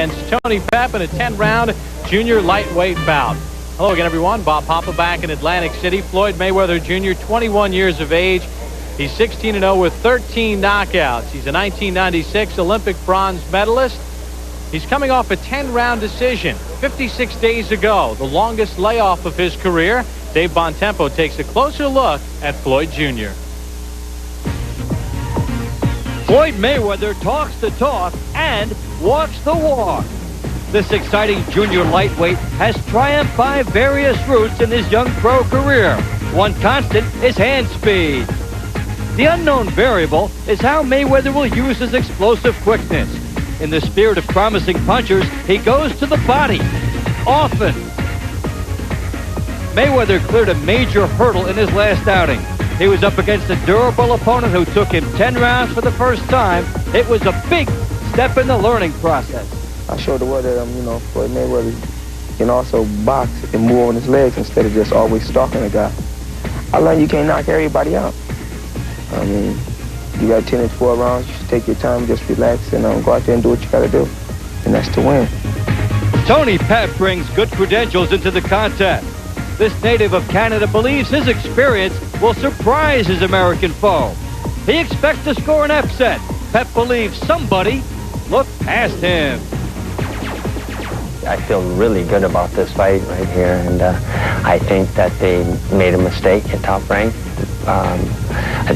against Tony Pep in a 10-round junior lightweight bout. Hello again, everyone. Bob Papa back in Atlantic City. Floyd Mayweather Jr., 21 years of age. He's 16-0 with 13 knockouts. He's a 1996 Olympic bronze medalist. He's coming off a 10-round decision 56 days ago, the longest layoff of his career. Dave Bontempo takes a closer look at Floyd Jr. Floyd Mayweather talks the talk and walks the walk. This exciting junior lightweight has triumphed by various routes in his young pro career. One constant is hand speed. The unknown variable is how Mayweather will use his explosive quickness. In the spirit of promising punchers, he goes to the body, often. Mayweather cleared a major hurdle in his last outing. He was up against a durable opponent who took him 10 rounds for the first time. It was a big step in the learning process. I showed the world that, Floyd Mayweather can also box and move on his legs instead of just always stalking a guy. I learned you can't knock everybody out. I mean, you got 10 or 12 rounds. You should take your time, just relax, and go out there and do what you got to do. And that's to win. Tony Pep brings good credentials into the contest. This native of Canada believes his experience will surprise his American foe. He expects to score an upset. Pep believes somebody looked past him. I feel really good about this fight right here, and I think that they made a mistake at Top Rank.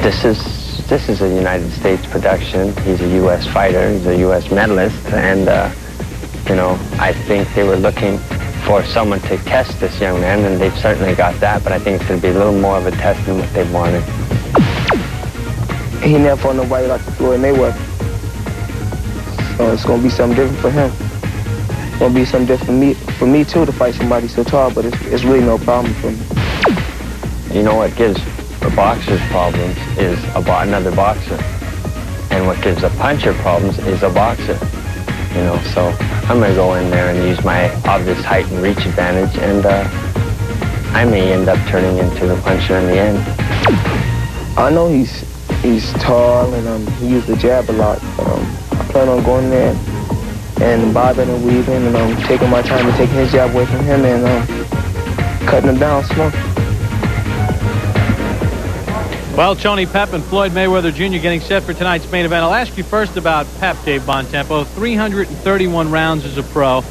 This is a United States production. He's a U.S. fighter. He's a U.S. medalist, and I think they were looking for someone to test this young man, and they've certainly got that. But I think it's going to be a little more of a test than what they wanted. He never fought nobody like Floyd Mayweather, so it's going to be something different for him. It's going to be something different for me too, to fight somebody so tall, but it's really no problem for me. You know what gives a boxer's problems is another boxer. And what gives a puncher problems is a boxer. So I'm going to go in there and use my obvious height and reach advantage, and I may end up turning into the puncher in the end. I know he's tall, and he used the jab a lot, but I plan on going there and bobbing and weaving, and taking my time and taking his jab away from him, and cutting him down slow. Well, Tony Pep and Floyd Mayweather Jr. getting set for tonight's main event. I'll ask you first about Pep, Dave Bontempo. 331 rounds as a pro.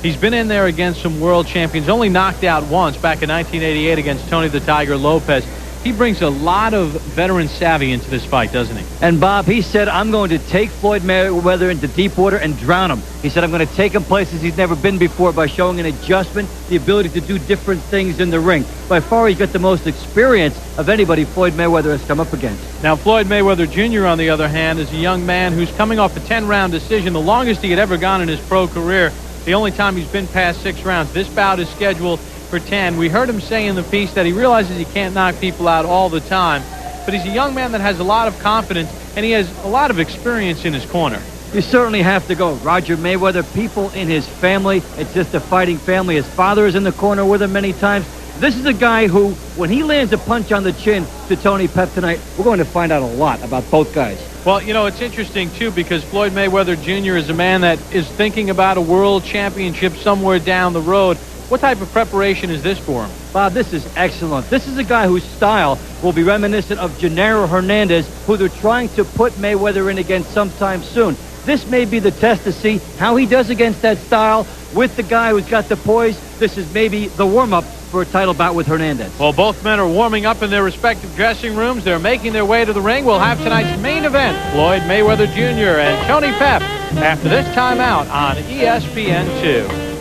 He's been in there against some world champions, only knocked out once back in 1988 against Tony the Tiger Lopez. He brings a lot of veteran savvy into this fight, doesn't he? And Bob, he said, I'm going to take Floyd Mayweather into deep water and drown him. He said, I'm going to take him places he's never been before by showing an adjustment, the ability to do different things in the ring. By far, he's got the most experience of anybody Floyd Mayweather has come up against. Now, Floyd Mayweather Jr., on the other hand, is a young man who's coming off a 10-round decision, the longest he had ever gone in his pro career. The only time he's been past 6 rounds. This bout is scheduled for 10. We heard him say in the piece that he realizes he can't knock people out all the time, but he's a young man that has a lot of confidence, and he has a lot of experience in his corner. You certainly have to go. Roger Mayweather, people in his family, it's just a fighting family. His father is in the corner with him many times. This is a guy who, when he lands a punch on the chin to Tony Pep tonight, we're going to find out a lot about both guys. Well, it's interesting, too, because Floyd Mayweather Jr. is a man that is thinking about a world championship somewhere down the road. What type of preparation is this for him? Bob, this is excellent. This is a guy whose style will be reminiscent of Gennaro Hernandez, who they're trying to put Mayweather in against sometime soon. This may be the test to see how he does against that style with the guy who's got the poise. This is maybe the warm-up for a title bout with Hernandez. Well, both men are warming up in their respective dressing rooms. They're making their way to the ring. We'll have tonight's main event, Floyd Mayweather Jr. and Tony Pep, after this timeout on ESPN2.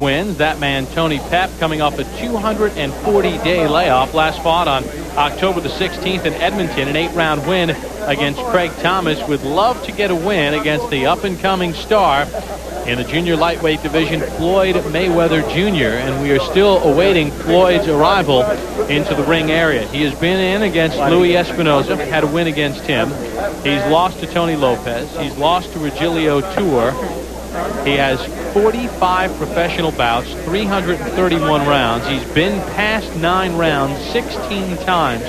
Wins. That man, Tony Pep, coming off a 240-day layoff. Last fought on October the 16th in Edmonton, an 8-round win against Craig Thomas. Would love to get a win against the up-and-coming star in the junior lightweight division, Floyd Mayweather Jr., and we are still awaiting Floyd's arrival into the ring area. He has been in against Louis Espinoza, had a win against him. He's lost to Tony Lopez. He's lost to Regilio Tour. He has 45 professional bouts, 331 rounds. He's been past 9 rounds 16 times.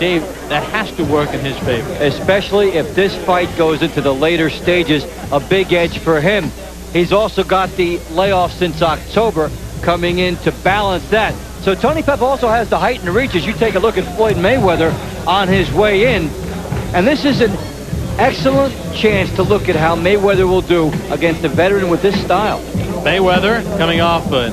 Dave, that has to work in his favor. Especially if this fight goes into the later stages, a big edge for him. He's also got the layoff since October coming in to balance that. So Tony Pep also has the height and reach as you take a look at Floyd Mayweather on his way in. And this is an excellent chance to look at how Mayweather will do against a veteran with this style. Mayweather coming off a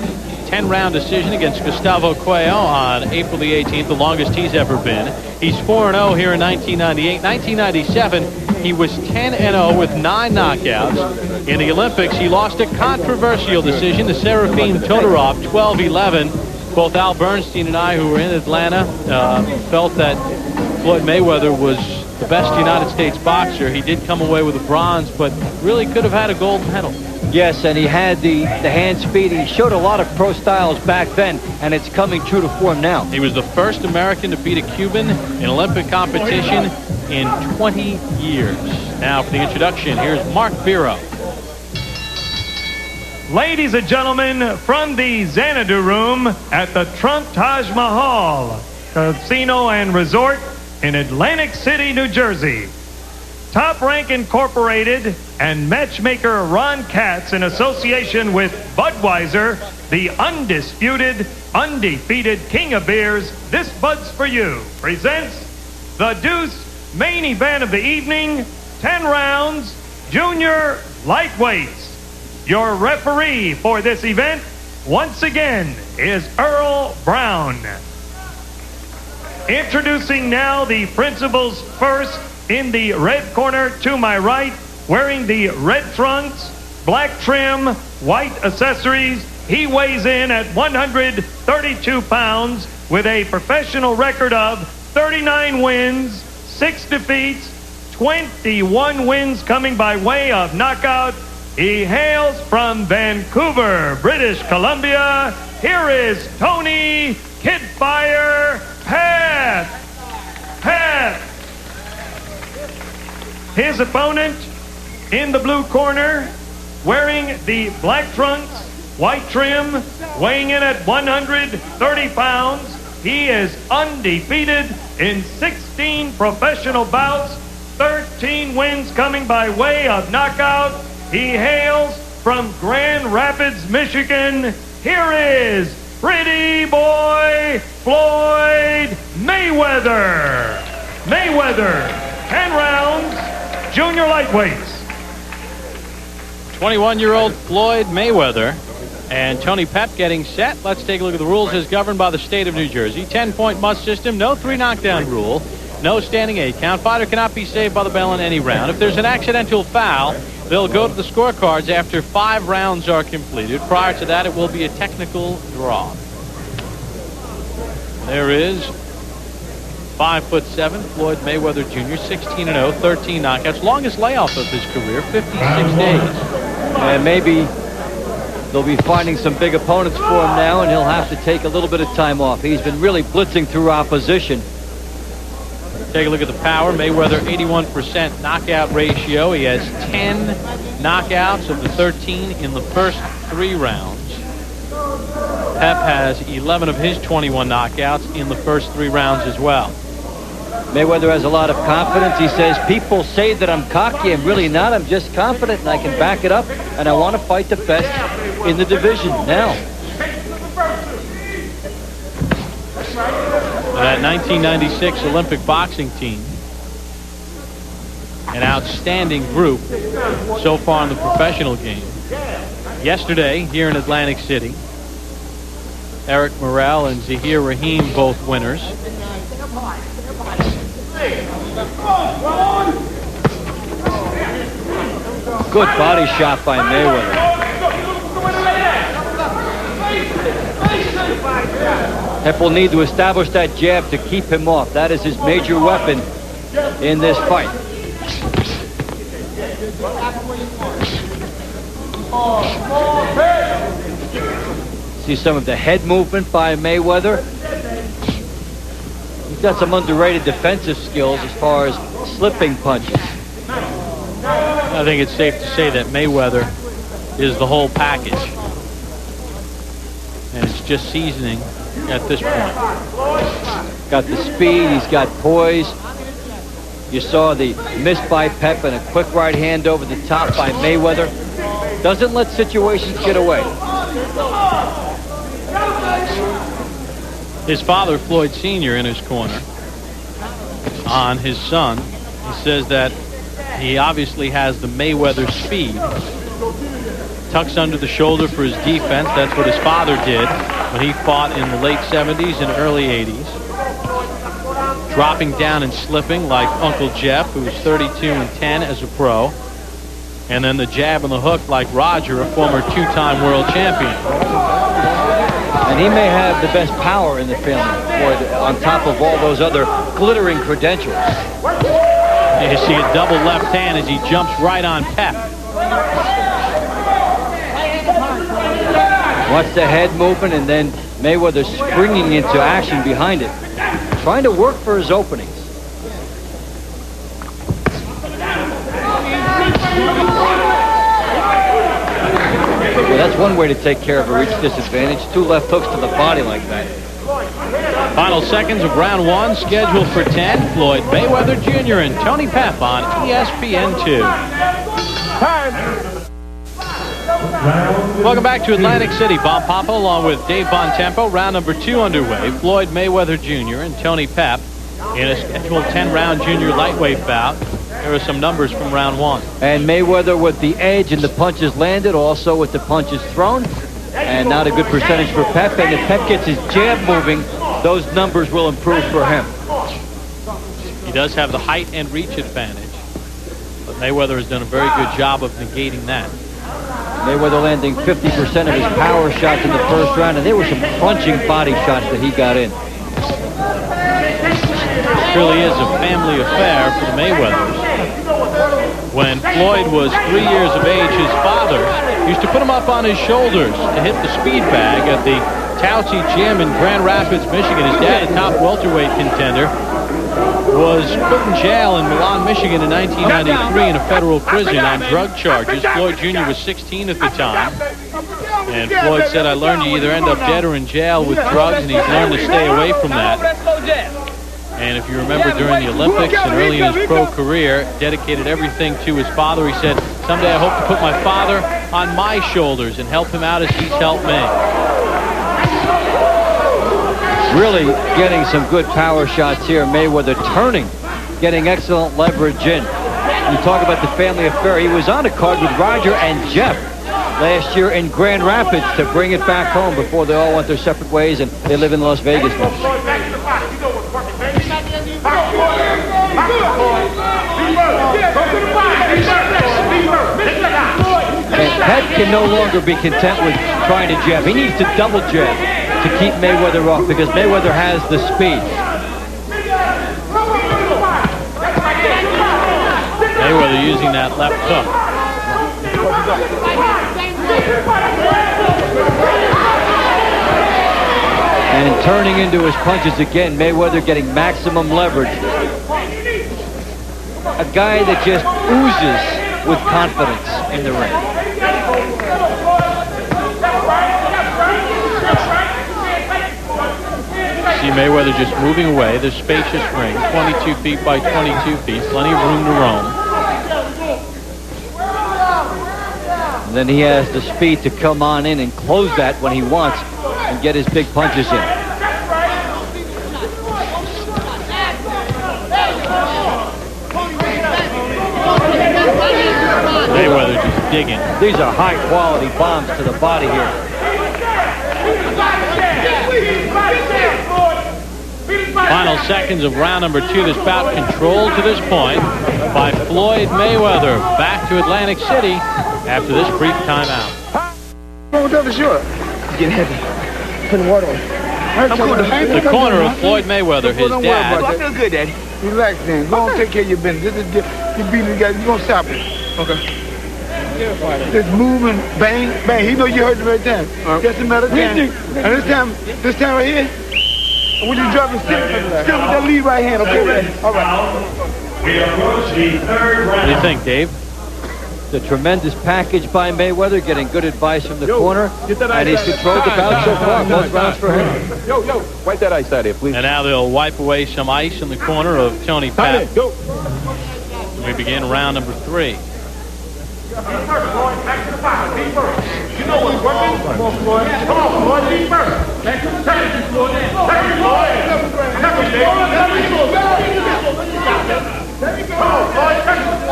10-round decision against Gustavo Cuello on April the 18th, the longest he's ever been. He's 4-0 here in 1998. 1997, he was 10-0 with 9 knockouts. In the Olympics, he lost a controversial decision to Serafim Todorov, 12-11. Both Al Bernstein and I, who were in Atlanta, felt that Floyd Mayweather was the best United States boxer. He did come away with a bronze, but really could have had a gold medal. Yes, and he had the hand speed. He showed a lot of pro styles back then, and it's coming true to form now. He was the first American to beat a Cuban in Olympic competition in 20 years. Now for the introduction, here's Mark Biro. Ladies and gentlemen, from the Xanadu Room at the Trump Taj Mahal Casino and Resort in Atlantic City, New Jersey, Top Rank Incorporated and matchmaker Ron Katz, in association with Budweiser, the undisputed, undefeated king of beers, This Bud's For You, presents the Deuce main event of the evening, 10 rounds, junior lightweights. Your referee for this event, once again, is Earl Brown. Introducing now the principals first. In the red corner to my right, wearing the red trunks, black trim, white accessories, he weighs in at 132 pounds with a professional record of 39 wins, 6 defeats, 21 wins coming by way of knockout. He hails from Vancouver, British Columbia. Here is Tony Kidfire Pep. His opponent in the blue corner, wearing the black trunks, white trim, weighing in at 130 pounds. He is undefeated in 16 professional bouts, 13 wins coming by way of knockout. He hails from Grand Rapids, Michigan. Here is Pretty Boy Floyd Mayweather. Mayweather, 10 rounds, junior lightweights. 21-year-old Floyd Mayweather and Tony Pep getting set. Let's take a look at the rules as governed by the state of New Jersey. 10-point must system, no 3-knockdown rule, no standing 8 count. Fighter cannot be saved by the bell in any round. If there's an accidental foul, they'll go to the scorecards after 5 rounds are completed. Prior to that, it will be a technical draw. There is 5'7", Floyd Mayweather Jr., 16-0, 13 knockouts, longest layoff of his career, 56 days. And maybe they'll be finding some big opponents for him now, and he'll have to take a little bit of time off. He's been really blitzing through opposition. Take a look at the power. Mayweather, 81% knockout ratio. He has 10 knockouts of the 13 in the first 3 rounds. Pep has 11 of his 21 knockouts in the first 3 rounds as well. Mayweather has a lot of confidence. He says, people say that I'm cocky. I'm really not. I'm just confident, and I can back it up, and I want to fight the best in the division now. That 1996 Olympic boxing team, an outstanding group so far in the professional game. Yesterday, here in Atlantic City, Eric Morrell and Zahir Rahim, both winners. Good body shot by Mayweather. Pep will need to establish that jab to keep him off. That is his major weapon in this fight. See some of the head movement by Mayweather. He's got some underrated defensive skills as far as slipping punches. I think it's safe to say that Mayweather is the whole package. And it's just seasoning at this point. Got the speed, he's got poise, You saw the miss by Pep and a quick right hand over the top by Mayweather. Doesn't let situations get away. His father, Floyd Sr., in his corner on his son. He says that he obviously has the Mayweather speed. Tucks under the shoulder for his defense. That's what his father did when he fought in the late 70s and early 80s. Dropping down and slipping like Uncle Jeff, who was 32-10 as a pro. And then the jab and the hook like Roger, a former two-time world champion. And he may have the best power in the family, Floyd, on top of all those other glittering credentials. You see a double left hand as he jumps right on Pep. Watch the head movement, and then Mayweather springing into action behind it, trying to work for his openings. Well, that's one way to take care of a reach disadvantage. Two left hooks to the body like that. Final seconds of round one, scheduled for 10. Floyd Mayweather Jr. and Tony Pep on ESPN2. Welcome back to Atlantic City. Bob Papa along with Dave Bontempo. Round number 2 underway. Floyd Mayweather Jr. and Tony Pep in a scheduled 10-round junior lightweight bout. There are some numbers from round 1. And Mayweather with the edge and the punches landed, also with the punches thrown. And not a good percentage for Pep. And if Pep gets his jab moving, those numbers will improve for him. He does have the height and reach advantage. But Mayweather has done a very good job of negating that. Mayweather landing 50% of his power shots in the first round, and there were some crunching body shots that he got in. It really is a family affair for the Mayweathers. When Floyd was 3 years of age, his father used to put him up on his shoulders to hit the speed bag at the Tausi Gym in Grand Rapids, Michigan. His dad, a top welterweight contender, was put in jail in Milan, Michigan in 1993 in a federal prison on drug charges. Floyd Jr. was 16 at the time. And Floyd said, I learned you either end up dead or in jail with drugs, and he's learned to stay away from that. And if you remember during the Olympics and early in his pro career, dedicated everything to his father. He said, someday I hope to put my father on my shoulders and help him out as he's helped me. Really getting some good power shots here. Mayweather turning, getting excellent leverage in. You talk about the family affair. He was on a card with Roger and Jeff last year in Grand Rapids to bring it back home before they all went their separate ways and they live in Las Vegas now. And Pep can no longer be content with trying to jab. He needs to double jab to keep Mayweather off because Mayweather has the speed. Mayweather using that left hook. And turning into his punches again, Mayweather getting maximum leverage. A guy that just oozes with confidence in the ring. See Mayweather just moving away. This spacious ring, 22 feet by 22 feet, plenty of room to roam. And then he has the speed to come on in and close that when he wants and get his big punches in. Mayweather just digging. These are high-quality bombs to the body here. Final seconds of round number 2. This bout controlled to this point by Floyd Mayweather. Back to Atlantic City after this brief timeout. What's up, sure? Getting heavy. Putting water on. The corner of Floyd Mayweather, his dad. I feel good, Daddy. Relax, then. Go on, take care of your business. You're beating the guy. You're going to stop it. Okay. Just moving, bang, bang. He know you heard the right time. Just a matter of time. And this time right here, when you drop it, still with that lead right hand, okay? All right. We approach the third round. What do you think, Dave? The tremendous package by Mayweather, getting good advice from the corner, and he's controlled the bout so far. Both rounds for him. Wipe that ice out here, please. And now they'll wipe away some ice in the corner of Tony Pep. We begin round number 3. You know what's working. Come on, Floyd. Come on, Floyd. Be first. Take it, Floyd. Take it, Floyd.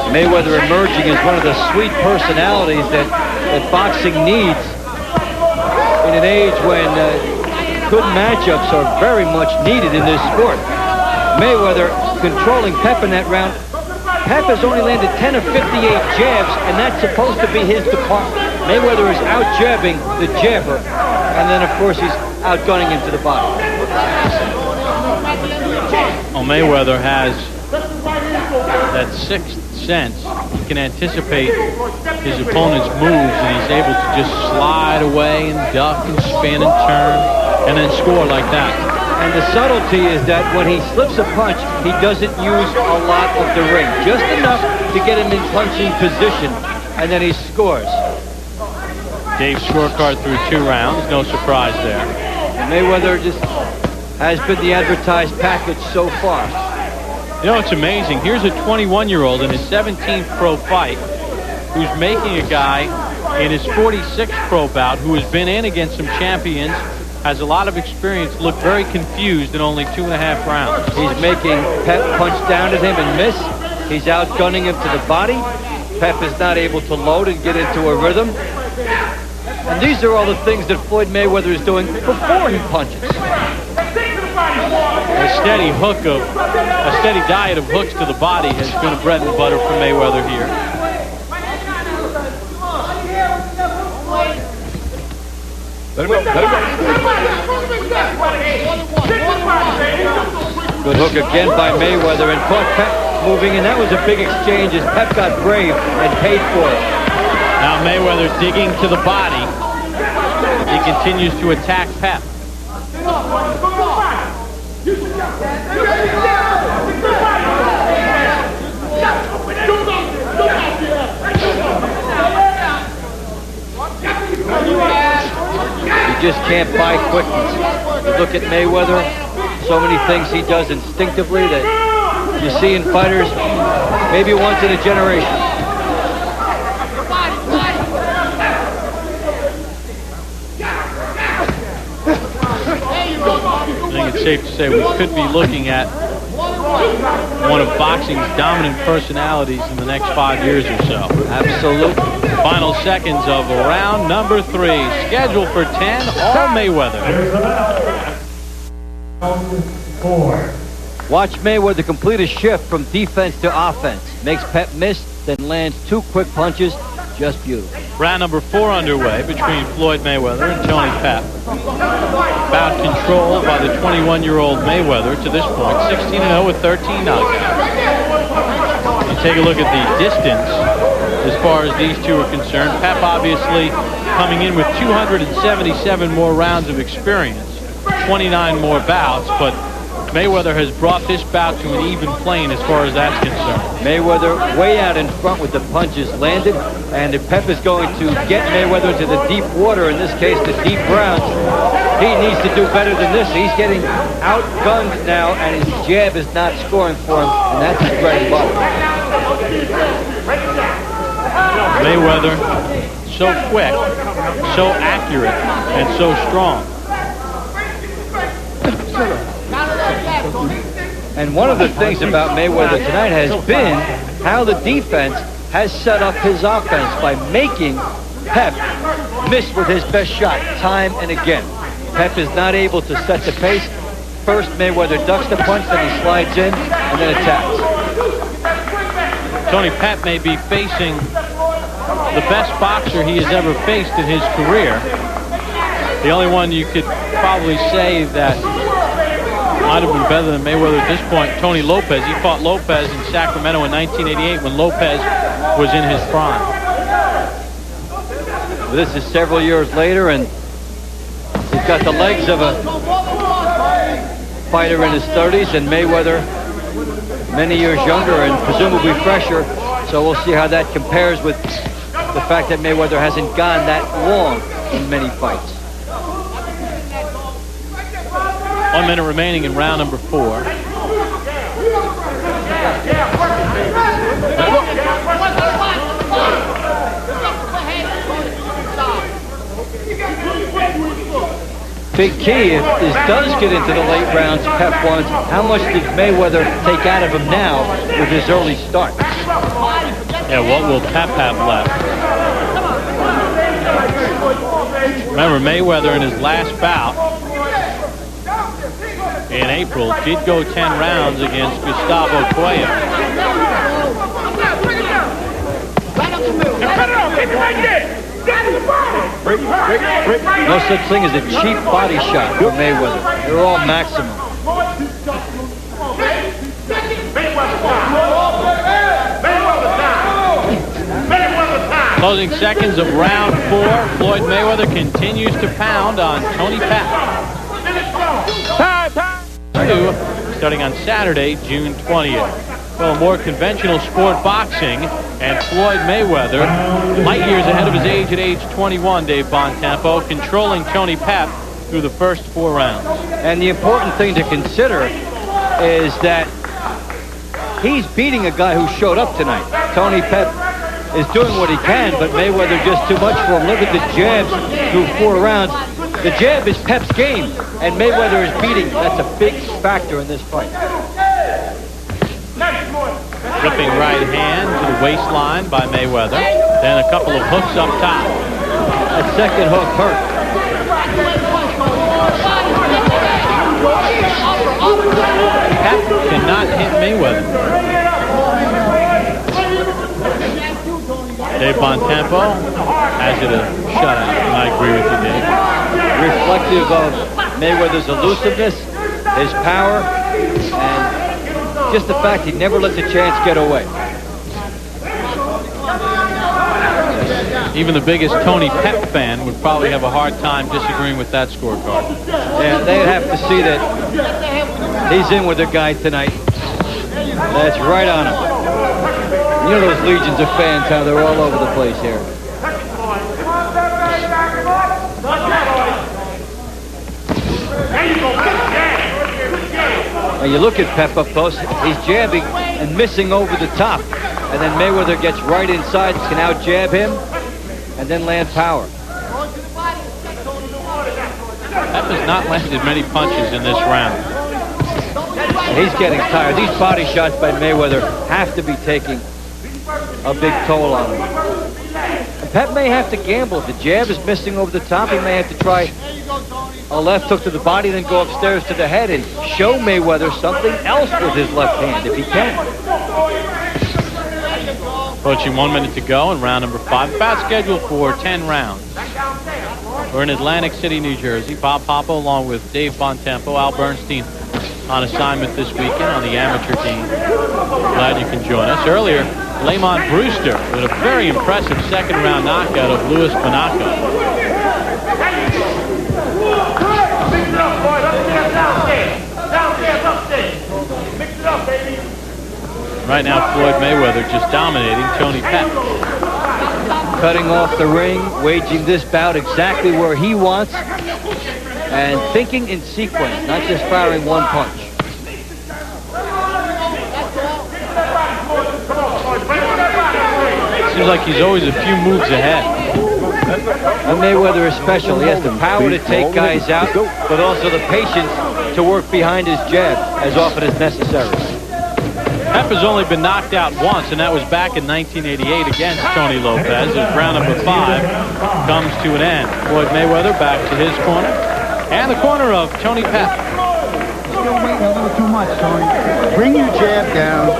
Mayweather emerging as one of the sweet personalities that boxing needs in an age when good matchups are very much needed in this sport. Mayweather controlling Pep in that round. Pep has only landed 10 of 58 jabs, and that's supposed to be his department. Mayweather is out-jabbing the jabber, and then, of course, he's outgunning him to the body. Well, Mayweather has that sixth sense. He can anticipate his opponent's moves, and he's able to just slide away and duck and spin and turn and then score like that. And the subtlety is that when he slips a punch, he doesn't use a lot of the ring. Just enough to get him in punching position, and then he scores. Dave's scorecard through 2 rounds. No surprise there. Mayweather just has been the advertised package so far. You know, it's amazing. Here's a 21-year-old in his 17th pro fight who's making a guy in his 46th pro bout who has been in against some champions, has a lot of experience, look very confused in only 2.5 rounds. He's making Pep punch down at him and miss. He's outgunning him to the body. Pep is not able to load and get into a rhythm. And these are all the things that Floyd Mayweather is doing before he punches. A steady diet of hooks to the body has been a bread and butter for Mayweather here. Good hook again by Mayweather, and caught Pep moving, and that was a big exchange as Pep got brave and paid for it. Now Mayweather digging to the body. He continues to attack Pep. You just can't buy quickness. You look at Mayweather, so many things he does instinctively that you see in fighters maybe once in a generation. I think it's safe to say we could be looking at one of boxing's dominant personalities in the next 5 years or so. Absolutely. Final seconds of round number 3. Scheduled for 10, all Mayweather. Watch Mayweather complete a shift from defense to offense. Makes Pep miss, then lands 2 quick punches. Just beautiful. Round number 4 underway between Floyd Mayweather and Tony Pep. Bout controlled by the 21-year-old Mayweather to this point, 16-0 with 13 knockouts. You take a look at the distance as far as these two are concerned. Pep obviously coming in with 277 more rounds of experience, 29 more bouts, but Mayweather has brought this bout to an even plane as far as that's concerned. Mayweather way out in front with the punches landed, and if Pep is going to get Mayweather to the deep water, in this case the deep rounds, he needs to do better than this. He's getting outgunned now, and his jab is not scoring for him, and that's his bread and butter. Mayweather, so quick, so accurate, and so strong. And one of the things about Mayweather tonight has been how the defense has set up his offense by making Pep miss with his best shot time and again. Pep is not able to set the pace. First, Mayweather ducks the punch, then he slides in, and then attacks. Tony Pep may be facing the best boxer he has ever faced in his career. The only one you could probably say that might have been better than Mayweather at this point, Tony Lopez. He fought Lopez in Sacramento in 1988 when Lopez was in his prime. This is several years later, and he's got the legs of a fighter in his 30s, and Mayweather many years younger and presumably fresher. So we'll see how that compares with the fact that Mayweather hasn't gone that long in many fights. 1 minute remaining in round number 4. Big key, if this does get into the late rounds, Pep wants, how much did Mayweather take out of him now with his early start? Yeah, what will Pep have left? Remember, Mayweather in his last bout in April did go 10 rounds against Gustavo Cuellar. No such thing as a cheap body shot for Mayweather. They're all maximum. Closing seconds of round 4. Floyd Mayweather continues to pound on Tony Pep. Starting on Saturday, June 20th. Well, a more conventional sport, boxing, and Floyd Mayweather, light years ahead of his age at age 21, Dave Bontempo, controlling Tony Pep through the first 4 rounds. And the important thing to consider is that he's beating a guy who showed up tonight. Tony Pep is doing what he can, but Mayweather just too much for him. Look at the jabs through 4 rounds. The jab is Pep's game, and Mayweather is beating. That's a big factor in this fight. Ripping right hand to the waistline by Mayweather. Then a couple of hooks up top. That second hook hurt. Pep cannot hit Mayweather. Dave Bontempo has it a shutout. I agree with you, Dave. Reflective of Mayweather's elusiveness, his power, and just the fact he never let the chance get away. Even the biggest Tony Pep fan would probably have a hard time disagreeing with that scorecard. Yeah, they'd have to see that he's in with the guy tonight. That's right on him. You know those legions of fans, how they're all over the place here. And you look at Pep up close, he's jabbing and missing over the top. And then Mayweather gets right inside, can now jab him, and then land power. Pep has not landed many punches in this round. And he's getting tired. These body shots by Mayweather have to be taking a big toll on him. And Pep may have to gamble. If the jab is missing over the top, he may have to try a left hook to the body, then go upstairs to the head and show Mayweather something else with his left hand, if he can. Approaching 1 minute to go in round number 5. Bout scheduled for 10 rounds. We're in Atlantic City, New Jersey. Bob Papa along with Dave Bontempo. Al Bernstein on assignment this weekend on the amateur team. Glad you can join us. Earlier, Lamont Brewster with a very impressive second round knockout of Luis Monaco. Right now, Floyd Mayweather just dominating Tony Pep. Cutting off the ring, waging this bout exactly where he wants, and thinking in sequence, not just firing one punch. Seems like he's always a few moves ahead. And Mayweather is special. He has the power to take guys out, but also the patience to work behind his jab as often as necessary. Pep has only been knocked out once, and that was back in 1988 against Tony Lopez. As round number 5 comes to an end. Floyd Mayweather back to his corner, and the corner of Tony Pep. Still waiting a little too much, Tony. Bring your jab down.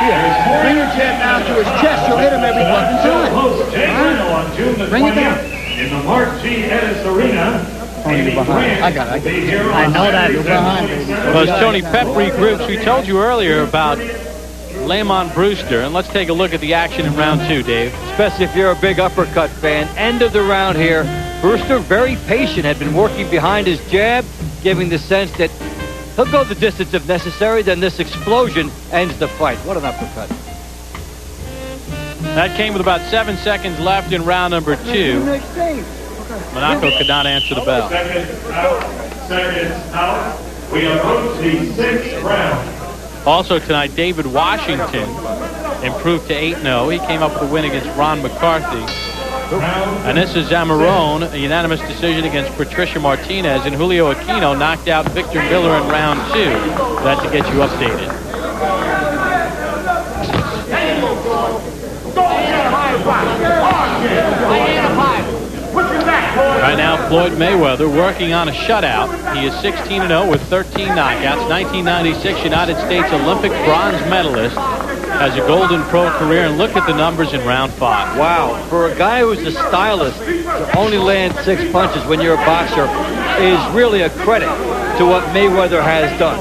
Here, bring your jab down to his chest. You'll hit him every fucking time. Bring it down. In the Mark G. Edis Arena. Tony, you're behind. I got it. I know that. You're behind, baby. Well, as Tony Pep regroups, we told you earlier about Lamont Brewster, and let's take a look at the action in round 2, Dave. Especially if you're a big uppercut fan. End of the round here. Brewster, very patient, had been working behind his jab, giving the sense that he'll go the distance if necessary. Then this explosion ends the fight. What an uppercut. That came with about 7 seconds left in round number 2. Monaco could not answer the bell. Seconds out. We approach the 6th round. Also tonight, David Washington improved to 8-0. He came up with a win against Ron McCarthy. And this is Zamarone, a unanimous decision against Patricia Martinez. And Julio Aquino knocked out Victor Miller in round 2. That to get you updated. Right now, Floyd Mayweather working on a shutout. He is 16-0 with 13 knockouts. 1996 United States Olympic bronze medalist. Has a golden pro career, and look at the numbers in round 5. Wow, for a guy who's a stylist, to only land 6 punches when you're a boxer is really a credit to what Mayweather has done.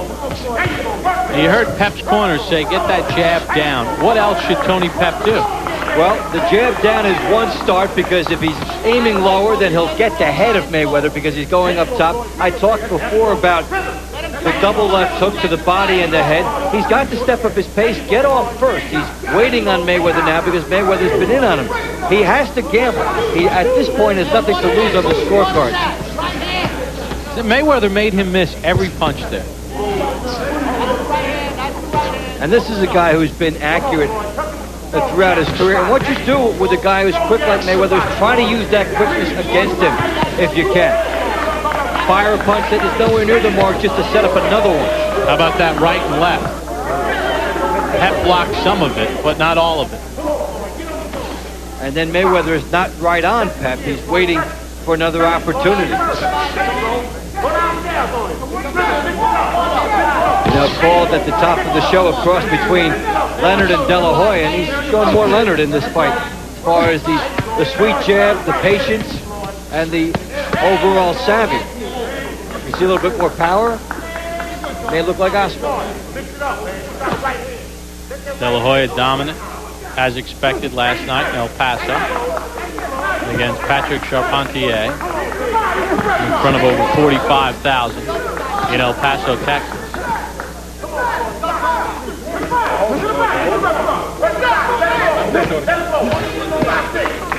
And you heard Pep's corner say, get that jab down. What else should Tony Pep do? Well, the jab down is one start, because if he's aiming lower, then he'll get the head of Mayweather because he's going up top. I talked before about the double left hook to the body and the head. He's got to step up his pace, get off first. He's waiting on Mayweather now because Mayweather's been in on him. He has to gamble. He, at this point, has nothing to lose on the scorecard. Mayweather made him miss every punch there. And this is a guy who's been accurate throughout his career. And what you do with a guy who's quick like Mayweather is try to use that quickness against him if you can. Fire a punch that is nowhere near the mark just to set up another one. How about that right and left? Pep blocked some of it, but not all of it. And then Mayweather is not right on Pep. He's waiting for another opportunity. Now called at the top of the show, a cross between Leonard and De La Hoya, and he's shown more Leonard in this fight as far as the sweet jab, the patience, and the overall savvy. You see a little bit more power. May look like Oscar. De La Hoya dominant, as expected last night in El Paso against Patrick Charpentier in front of over 45,000 in El Paso, Texas.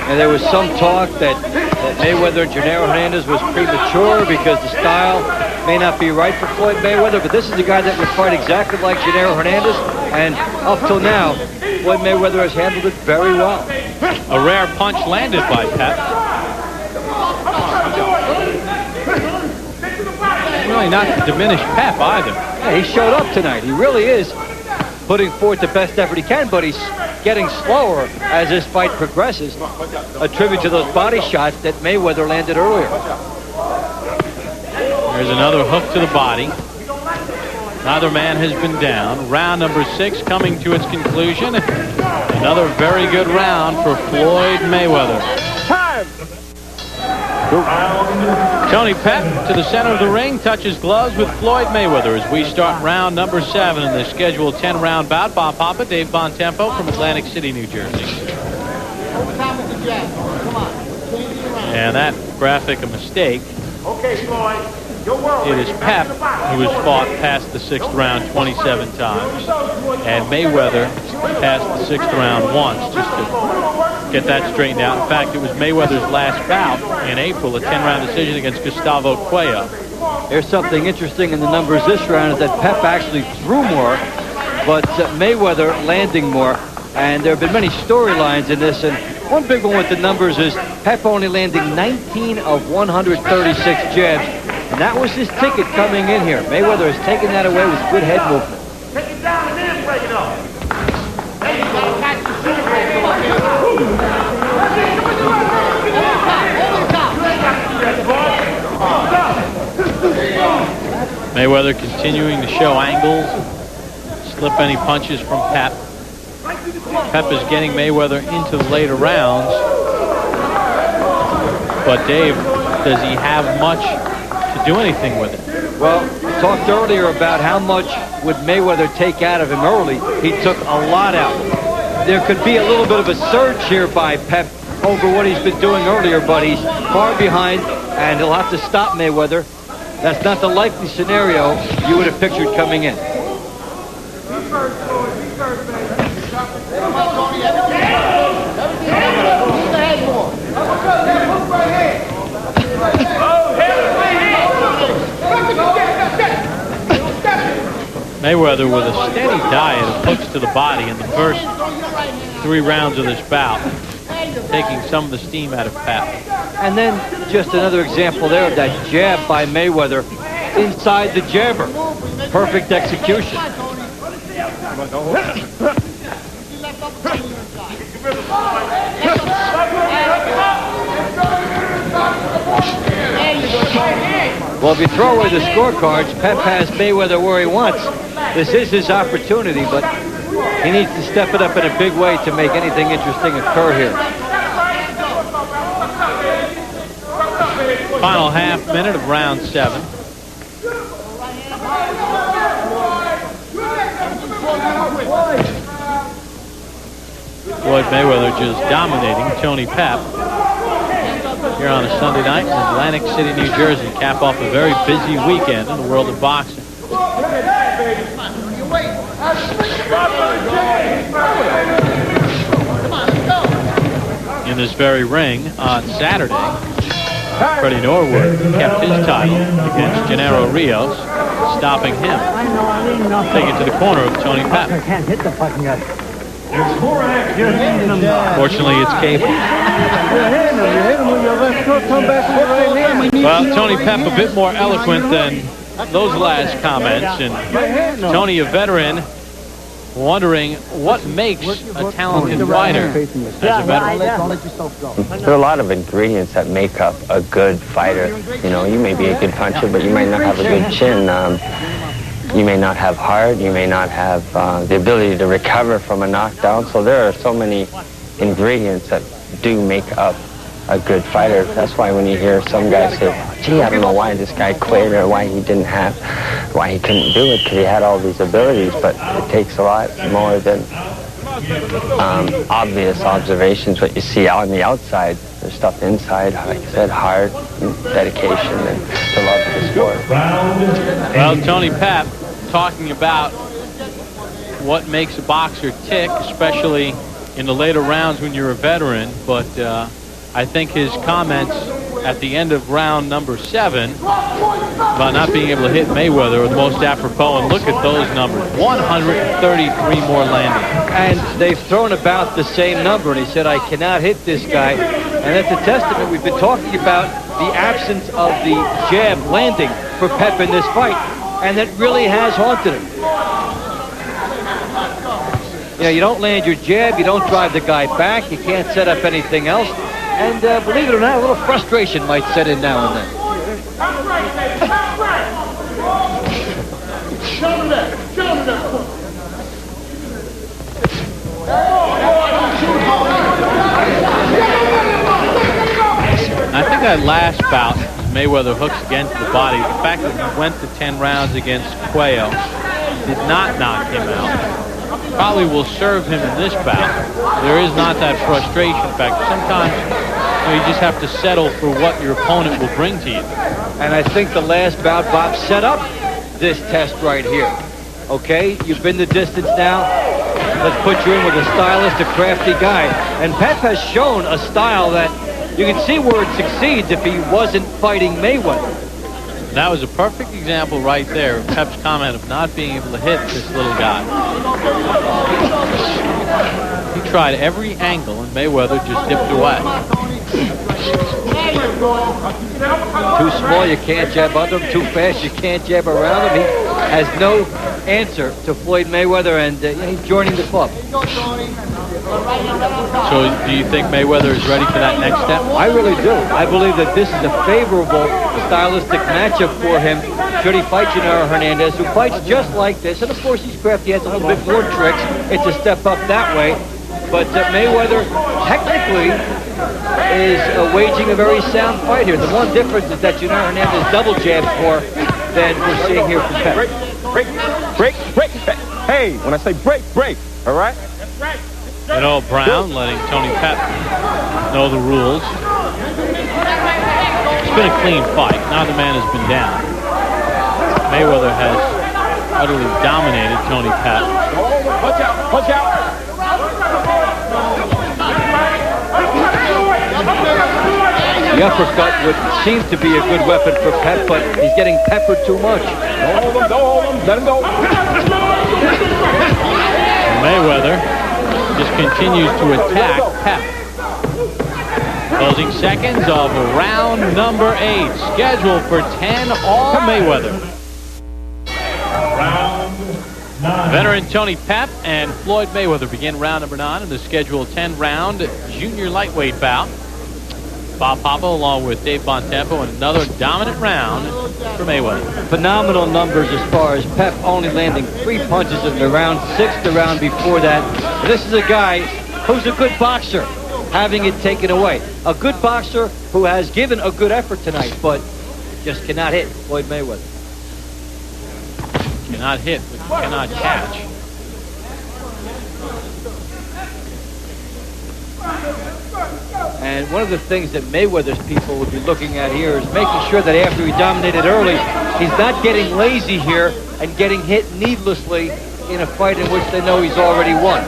And there was some talk that Mayweather and Gennaro Hernandez was premature because the style may not be right for Floyd Mayweather, but this is a guy that would fight exactly like Gennaro Hernandez, and up till now, Floyd Mayweather has handled it very well. A rare punch landed by Pep. Really not to diminish Pep either. Yeah, he showed up tonight. He really is putting forth the best effort he can, but he's getting slower as this fight progresses. A tribute to those body shots that Mayweather landed earlier. There's another hook to the body. Neither man has been down. Round number 6 coming to its conclusion. Another very good round for Floyd Mayweather. Time! Tony Pep to the center of the ring, touches gloves with Floyd Mayweather as we start round number 7 in the scheduled 10-round bout. Bob Papa, Dave Bontempo from Atlantic City, New Jersey. And that graphic a mistake. Okay, Floyd. It is Pep who has fought past the 6th round 27 times, and Mayweather passed the 6th round once, just to get that straightened out. In fact, it was Mayweather's last bout in April, a 10-round decision against Gustavo Cuello. There's something interesting in the numbers this round, is that Pep actually threw more, but Mayweather landing more. And there have been many storylines in this, and one big one with the numbers is Pep only landing 19 of 136 jabs. And that was his ticket coming in here. Mayweather has taken that away with good head movement. Take it down and then break it off. Mayweather continuing to show angles, slip any punches from Pep. Pep is getting Mayweather into the later rounds. But Dave, does he have much to do anything with it? Well, we talked earlier about how much would Mayweather take out of him early. He took a lot out. There could be a little bit of a surge here by Pep over what he's been doing earlier, but he's far behind, and he'll have to stop Mayweather. That's not the likely scenario you would have pictured coming in. Mayweather with a steady diet of hooks to the body in the first 3 rounds of this bout, taking some of the steam out of Pap. And then just another example there of that jab by Mayweather inside the jabber. Perfect execution. Well, if you throw away the scorecards, Pep has Mayweather where he wants. This is his opportunity, but he needs to step it up in a big way to make anything interesting occur here. Final half minute of round 7. Floyd Mayweather just dominating Tony Pap here on a Sunday night in Atlantic City, New Jersey. Cap off a very busy weekend in the world of boxing. In this very ring on Saturday, Freddie Norwood kept his title against Gennaro Rios, stopping him. Take it to the corner of Tony Pap. I can't hit the fucking guy. Fortunately, it's cable. Well, Tony Pap a bit more eloquent than those last comments, and Tony, a veteran, wondering what makes a talented fighter as a veteran. There are a lot of ingredients that make up a good fighter. You know, you may be a good puncher, but you might not have a good chin. You may not have heart. You may not have the ability to recover from a knockdown. So there are so many ingredients that do make up a good fighter. That's why when you hear some guys say, gee, I don't know why this guy quit or why he couldn't do it, because he had all these abilities, but it takes a lot more than obvious observations, what you see out on the outside. There's stuff inside, like I said, heart, and dedication, and the love of the sport. Well, Tony Pap talking about what makes a boxer tick, especially in the later rounds when you're a veteran, but I think his comments at the end of round number 7 about not being able to hit Mayweather are the most apropos, and look at those numbers, 133 more landings. And they've thrown about the same number, and he said, I cannot hit this guy. And that's a testament. We've been talking about the absence of the jab landing for Pep in this fight, and that really has haunted him. You know, you don't land your jab, you don't drive the guy back, you can't set up anything else. And believe it or not, a little frustration might set in now and then. I think that last bout, Mayweather hooks against the body, the fact that he went to 10 rounds against Cuello, did not knock him out, probably will serve him in this bout. There is not that frustration factor. Sometimes you just have to settle for what your opponent will bring to you. And I think the last bout, Bob, set up this test right here. Okay, you've been the distance now. Let's put you in with a stylist, a crafty guy. And Pep has shown a style that you can see where it succeeds if he wasn't fighting Mayweather. That was a perfect example right there of Pep's comment of not being able to hit this little guy. He tried every angle, and Mayweather just dipped away. Too small, you can't jab under him. Too fast, you can't jab around him. He has no answer to Floyd Mayweather, and he's joining the club. So do you think Mayweather is ready for that next step? I really do. I believe that this is a favorable stylistic matchup for him should he fight Gennaro Hernandez, who fights just like this. And of course, he's crafty, has a little bit more tricks. It's a step up that way. But Mayweather technically is waging a very sound fight here. The one difference is that Gennaro Hernandez double jabs more than we're seeing here from Pep. Break. Hey, when I say break, all right? And old Brown letting Tony Pep know the rules. It's been a clean fight. Now the man has been down. Mayweather has utterly dominated Tony Pep. Punch out. The uppercut would seem to be a good weapon for Pep, but he's getting peppered too much. Don't hold him. Let him go. Mayweather just continues to attack Pep. Closing seconds of round number 8, scheduled for 10 all Mayweather. Round 9. Veteran Tony Pep and Floyd Mayweather begin round number 9 in the scheduled 10-round junior lightweight bout. Bob Papa along with Dave Bontempo in another dominant round for Mayweather. Phenomenal numbers as far as Pep only landing 3 punches in the round, 6 the round before that. This is a guy who's a good boxer, having it taken away. A good boxer who has given a good effort tonight, but just cannot hit Floyd Mayweather. Cannot hit, but cannot catch. And one of the things that Mayweather's people would be looking at here is making sure that after he dominated early, he's not getting lazy here and getting hit needlessly in a fight in which they know he's already won.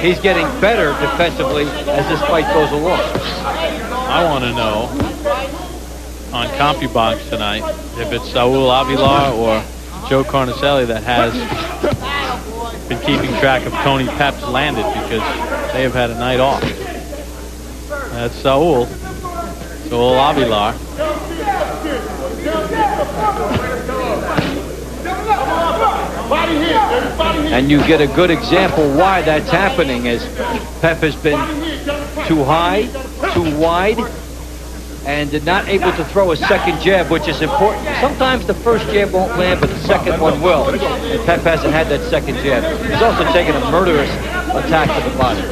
He's getting better defensively as this fight goes along. I want to know on CompuBox tonight if it's Saul Avilar or Joe Carnicelli that has been keeping track of Tony Pep's landed, because they have had a night off. That's Saul Avilar. And you get a good example why that's happening, as Pep has been too high, too wide, and not able to throw a second jab, which is important. Sometimes the first jab won't land, but the second one will. And Pep hasn't had that second jab. He's also taken a murderous attack to the body.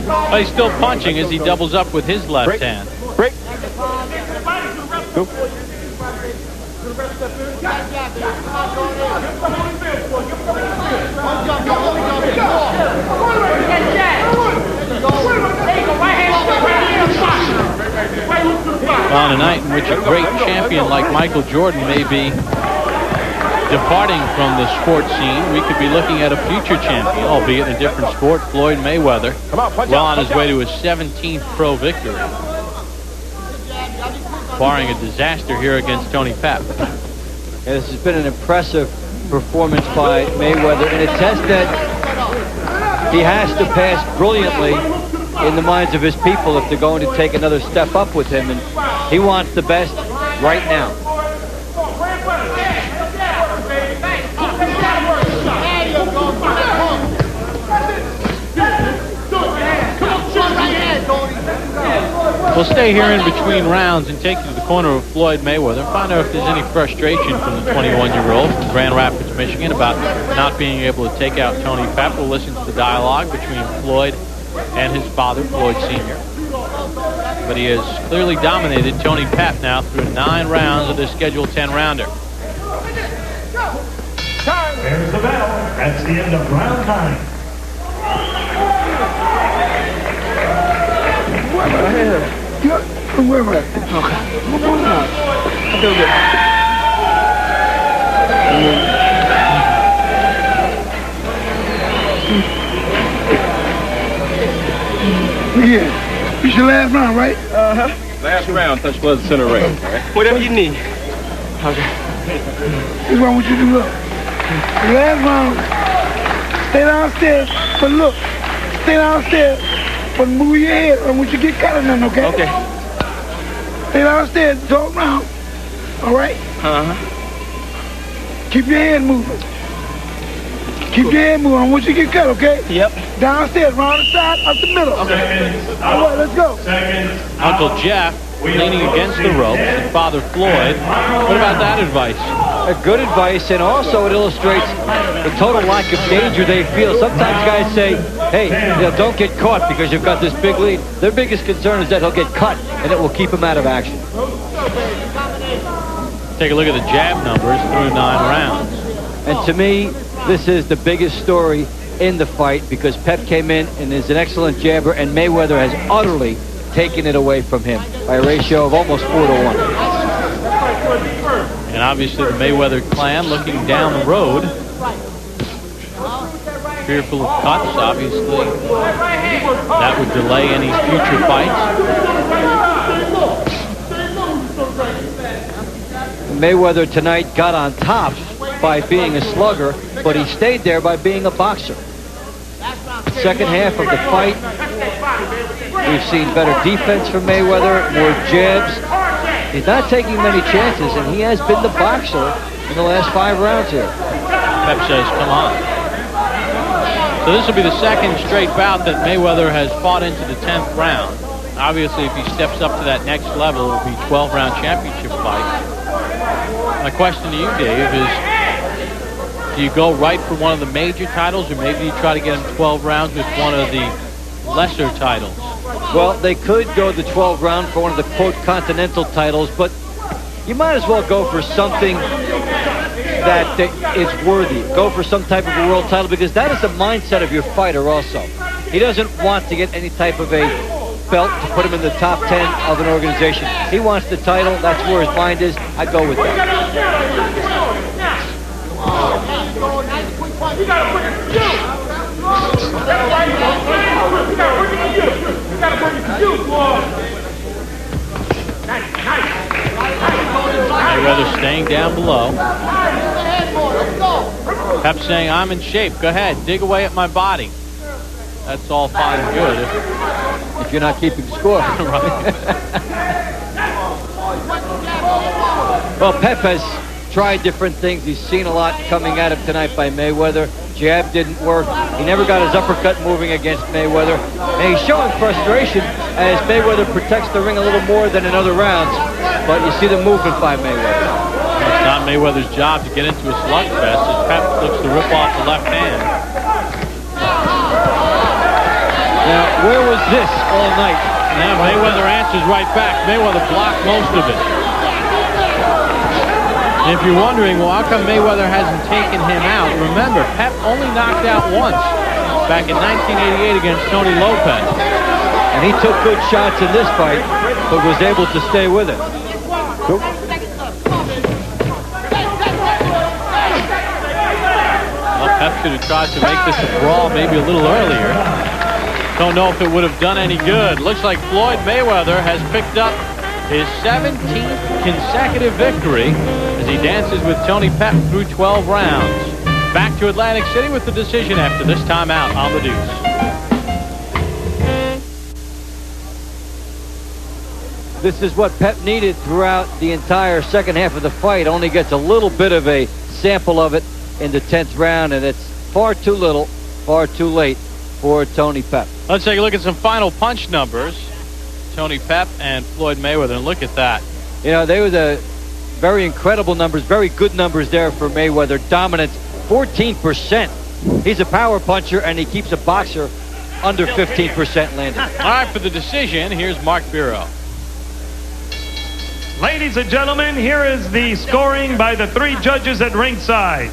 But he's still punching as he doubles up with his left hand. Break. Go. On a night in which a great champion like Michael Jordan may be departing from the sports scene, we could be looking at a future champion, albeit in a different sport, Floyd Mayweather, well on his way to his 17th pro victory, barring a disaster here against Tony Pep. This has been an impressive performance by Mayweather in a test that he has to pass brilliantly in the minds of his people if they're going to take another step up with him, and he wants the best right now. We'll stay here in between rounds and take you to the corner of Floyd Mayweather and find out if there's any frustration from the 21-year-old from Grand Rapids, Michigan about not being able to take out Tony Pep. We'll listen to the dialogue between Floyd and his father, Floyd Sr. But he has clearly dominated Tony Pep now through 9 rounds of this scheduled 10-rounder. There's the bell. That's the end of round 9. Where am I? Okay. What's going on? I feel good. Yeah. It's your last round, right? Uh-huh. Last round, touch blood center ring. Right? Whatever you need. Okay. This is what I want you to do. Look. The last round, stay downstairs, but look, stay downstairs, but move your head. I want you to get caught in nothing, okay? Okay. Stay downstairs, talk round. All right? Uh-huh. Keep your head moving. Keep your head moving. I want you to get cut, okay? Yep. Downstairs, round the side, up the middle. Seconds All right, let's go. Seconds Uncle Jeff leaning against the ropes, and Father Floyd. What about that advice? A good advice, and also it illustrates the total lack of danger they feel. Sometimes guys say, hey, don't get caught because you've got this big lead. Their biggest concern is that he'll get cut, and it will keep him out of action. Take a look at the jab numbers through 9 rounds. And to me, this is the biggest story in the fight, because Pep came in and is an excellent jabber, and Mayweather has utterly taken it away from him by a ratio of almost 4-1. And obviously the Mayweather clan looking down the road, fearful of cuts. Obviously that would delay any future fights. Mayweather tonight got on top by being a slugger, but he stayed there by being a boxer. Second half of the fight, we've seen better defense from Mayweather, more jabs. He's not taking many chances, and he has been the boxer in the last 5 rounds here. Pep says, come on. So this will be the second straight bout that Mayweather has fought into the 10th round. Obviously, if he steps up to that next level, it will be 12-round championship fight. My question to you, Dave, is do you go right for one of the major titles, or maybe you try to get him 12 rounds with one of the lesser titles? Well, they could go the 12th round for one of the, quote, continental titles, but you might as well go for something that is worthy. Go for some type of a world title, because that is the mindset of your fighter also. He doesn't want to get any type of a belt to put him in the top 10 of an organization. He wants the title. That's where his mind is. I go with that. Mayweather staying down below. Pep saying, I'm in shape. Go ahead. Dig away at my body. That's all fine and good if you're not keeping score. Well, Pep has tried different things. He's seen a lot coming at him tonight by Mayweather. Jab didn't work. He never got his uppercut moving against Mayweather. And he's showing frustration as Mayweather protects the ring a little more than in other rounds. But you see the movement by Mayweather. It's not Mayweather's job to get into a slugfest as Pep looks to rip off the left hand. Now, where was this all night? Now Mayweather answers right back. Mayweather blocked most of it. And if you're wondering, well, how come Mayweather hasn't taken him out? Remember, Pep only knocked out once back in 1988 against Tony Lopez. And he took good shots in this fight, but was able to stay with it. Well, Pep should have tried to make this a brawl maybe a little earlier. Don't know if it would have done any good. Looks like Floyd Mayweather has picked up his 17th consecutive victory as he dances with Tony Pep through 12 rounds. Back to Atlantic City with the decision after this timeout on the Deuce. This is what Pep needed throughout the entire second half of the fight. Only gets a little bit of a sample of it in the 10th round, and it's far too little, far too late for Tony Pep. Let's take a look at some final punch numbers. Tony Pep and Floyd Mayweather, and look at that. You know, they were the very incredible numbers, very good numbers there for Mayweather. Dominance, 14%. He's a power puncher, and he keeps a boxer under 15% landing. All right, for the decision, here's Mark Bureau. Ladies and gentlemen, here is the scoring by the 3 judges at ringside.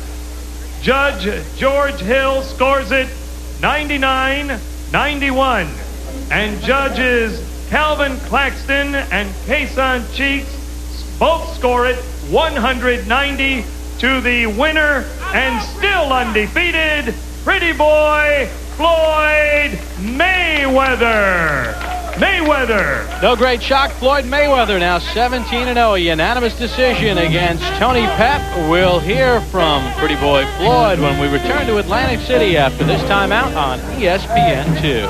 Judge George Hill scores it 99-91. And judges Calvin Claxton and Kason Cheeks both score it 190 to the winner and still undefeated, Pretty Boy Floyd Mayweather. No great shock. Floyd Mayweather now 17-0. A unanimous decision against Tony Pep. We'll hear from Pretty Boy Floyd when we return to Atlantic City after this timeout on ESPN2.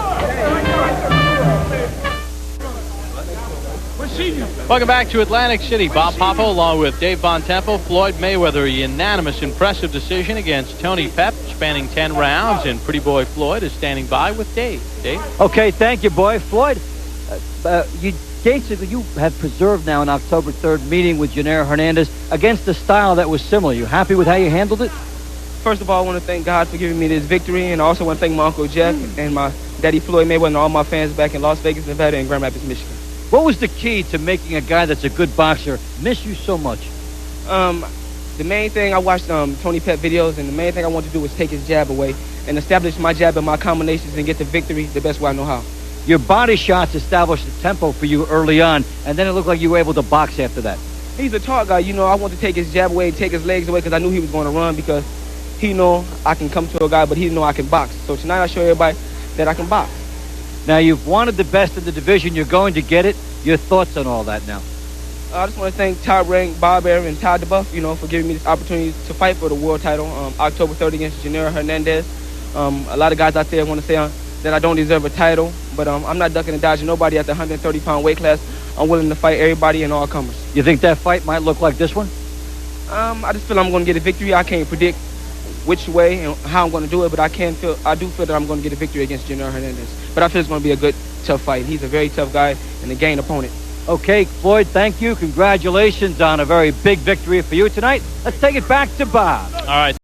Welcome back to Atlantic City. Bob Papa along with Dave Bontempo. Floyd Mayweather, a unanimous, impressive decision against Tony Pep, spanning 10 rounds, and Pretty Boy Floyd is standing by with Dave. Dave? Okay, thank you, boy. Floyd, you have preserved now an October 3rd meeting with Janelle Hernandez against a style that was similar. You happy with how you handled it? First of all, I want to thank God for giving me this victory, and I also want to thank my Uncle Jeff and my daddy Floyd Mayweather and all my fans back in Las Vegas, Nevada, and Grand Rapids, Michigan. What was the key to making a guy that's a good boxer miss you so much? The main thing, I watched Tony Pep videos, and the main thing I wanted to do was take his jab away and establish my jab and my combinations and get the victory the best way I know how. Your body shots established the tempo for you early on, and then it looked like you were able to box after that. He's a tall guy. You know, I wanted to take his jab away, take his legs away, because I knew he was going to run, because he know I can come to a guy, but he know I can box. So tonight I show everybody that I can box. Now, you've wanted the best in the division. You're going to get it. Your thoughts on all that now? I just want to thank Top Rank, Bob Arum, and Todd DeBuff, you know, for giving me this opportunity to fight for the world title October 3rd against Janira Hernandez. A lot of guys out there want to say that I don't deserve a title, but I'm not ducking and dodging nobody at the 130-pound weight class. I'm willing to fight everybody and all comers. You think that fight might look like this one? I just feel I'm going to get a victory. I can't predict which way and how I'm going to do it, but I do feel that I'm going to get a victory against Janira Hernandez. But I feel it's going to be a good, tough fight. He's a very tough guy and a game opponent. Okay, Floyd, thank you. Congratulations on a very big victory for you tonight. Let's take it back to Bob. All right.